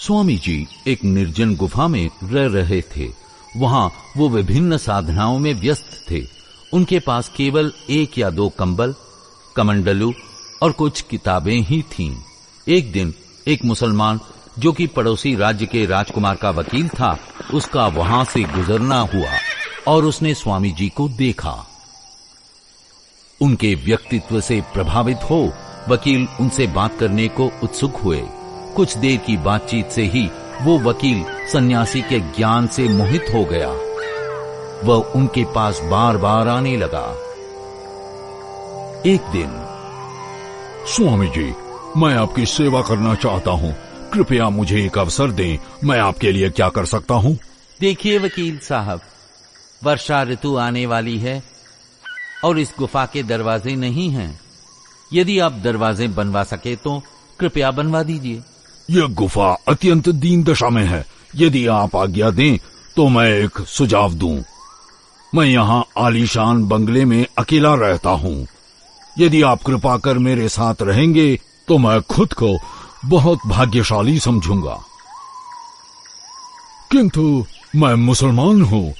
स्वामी जी एक निर्जन गुफा में रह रहे थे। वहां वो विभिन्न साधनाओं में व्यस्त थे। उनके पास केवल 1 या 2 कंबल, कमंडलू और कुछ किताबें ही थीं। एक दिन एक मुसलमान जो कि पड़ोसी राज्य के राजकुमार का वकील था, उसका वहां से गुजरना हुआ और उसने स्वामी जी को देखा। उनके व्यक्तित्व से प्रभावित हो वकील उनसे बात करने को उत्सुक हुए। कुछ देर की बातचीत से ही वो वकील सन्यासी के ज्ञान से मोहित हो गया। वह उनके पास बार बार आने लगा। एक दिन, स्वामी जी, मैं आपकी सेवा करना चाहता हूँ, कृपया मुझे एक अवसर दें, मैं आपके लिए क्या कर सकता हूँ? देखिए वकील साहब, वर्षा ऋतु आने वाली है और इस गुफा के दरवाजे नहीं हैं। यदि आप दरवाजे बनवा सके तो कृपया बनवा दीजिए। यह गुफा अत्यंत दीन दशा में है। यदि आप आज्ञा दें तो मैं एक सुझाव दूं। मैं यहाँ आलीशान बंगले में अकेला रहता हूँ। यदि आप कृपा कर मेरे साथ रहेंगे तो मैं खुद को बहुत भाग्यशाली समझूंगा। किंतु मैं मुसलमान हूँ,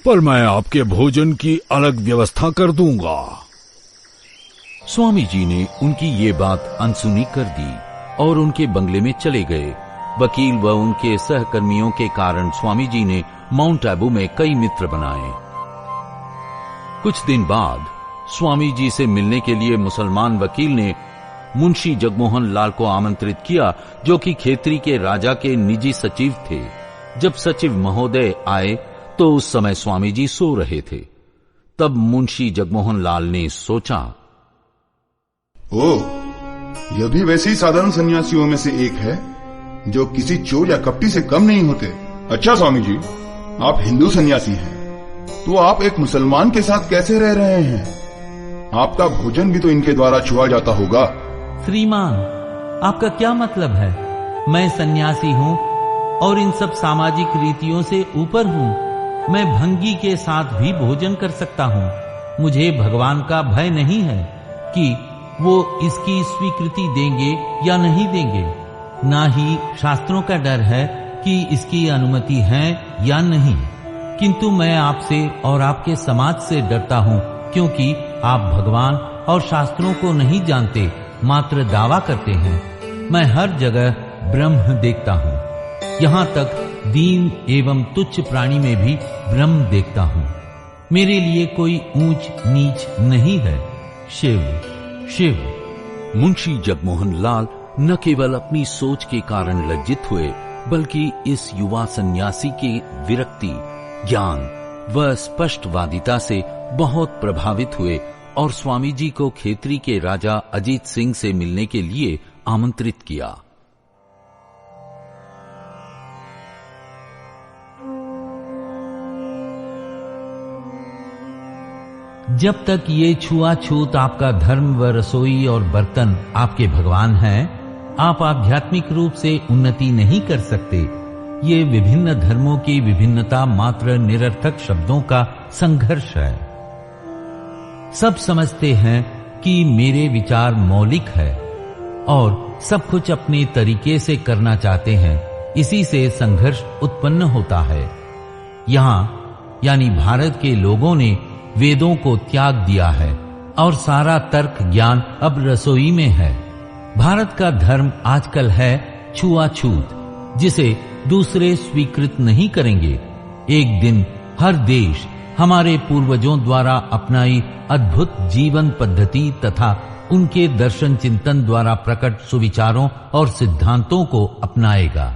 पर मैं आपके भोजन की अलग व्यवस्था कर दूंगा। स्वामी जी ने उनकी ये बात अनसुनी कर दी और उनके बंगले में चले गए। वकील व उनके सहकर्मियों के कारण स्वामी जी ने माउंट आबू में कई मित्र बनाए। कुछ दिन बाद स्वामी जी से मिलने के लिए मुसलमान वकील ने मुंशी जगमोहन लाल को आमंत्रित किया, जो कि खेतरी के राजा के निजी सचिव थे। जब सचिव महोदय आए तो उस समय स्वामी जी सो रहे थे। तब मुंशी जगमोहन लाल ने सोचा, यह भी वैसे ही साधारण सन्यासियों में से एक है जो किसी चोर या कपटी से कम नहीं होते। अच्छा स्वामी जी, आप हिंदू सन्यासी हैं, तो आप एक मुसलमान के साथ कैसे रह रहे हैं? आपका भोजन भी तो इनके द्वारा छुआ जाता होगा। श्रीमान, आपका क्या मतलब है? मैं सन्यासी हूँ और इन सब सामाजिक रीतियों से ऊपर हूँ। मैं भंगी के साथ भी भोजन कर सकता हूँ। मुझे भगवान का भय नहीं है कि वो इसकी स्वीकृति देंगे या नहीं देंगे, ना ही शास्त्रों का डर है कि इसकी अनुमति है या नहीं। किंतु मैं आपसे और आपके समाज से डरता हूँ, क्योंकि आप भगवान और शास्त्रों को नहीं जानते, मात्र दावा करते हैं। मैं हर जगह ब्रह्म देखता हूँ, यहाँ तक दीन एवं तुच्छ प्राणी में भी ब्रह्म देखता हूँ। मेरे लिए कोई ऊंच नीच नहीं है। शिव शिव। मुंशी जगमोहन लाल न केवल अपनी सोच के कारण लज्जित हुए, बल्कि इस युवा सन्यासी के विरक्ति, ज्ञान व स्पष्टवादिता से बहुत प्रभावित हुए और स्वामी जी को खेतरी के राजा अजीत सिंह से मिलने के लिए आमंत्रित किया। जब तक ये छुआछूत आपका धर्म व रसोई और बर्तन आपके भगवान हैं, आप आध्यात्मिक रूप से उन्नति नहीं कर सकते। ये विभिन्न धर्मों की विभिन्नता मात्र निरर्थक शब्दों का संघर्ष है। सब समझते हैं कि मेरे विचार मौलिक है और सब कुछ अपने तरीके से करना चाहते हैं। इसी से संघर्ष उत्पन्न होता है। यहाँ यानी भारत के लोगों ने वेदों को त्याग दिया है और सारा तर्क ज्ञान अब रसोई में है। भारत का धर्म आजकल है छुआछूत, जिसे दूसरे स्वीकृत नहीं करेंगे। एक दिन हर देश हमारे पूर्वजों द्वारा अपनाई अद्भुत जीवन पद्धति तथा उनके दर्शन चिंतन द्वारा प्रकट सुविचारों और सिद्धांतों को अपनाएगा।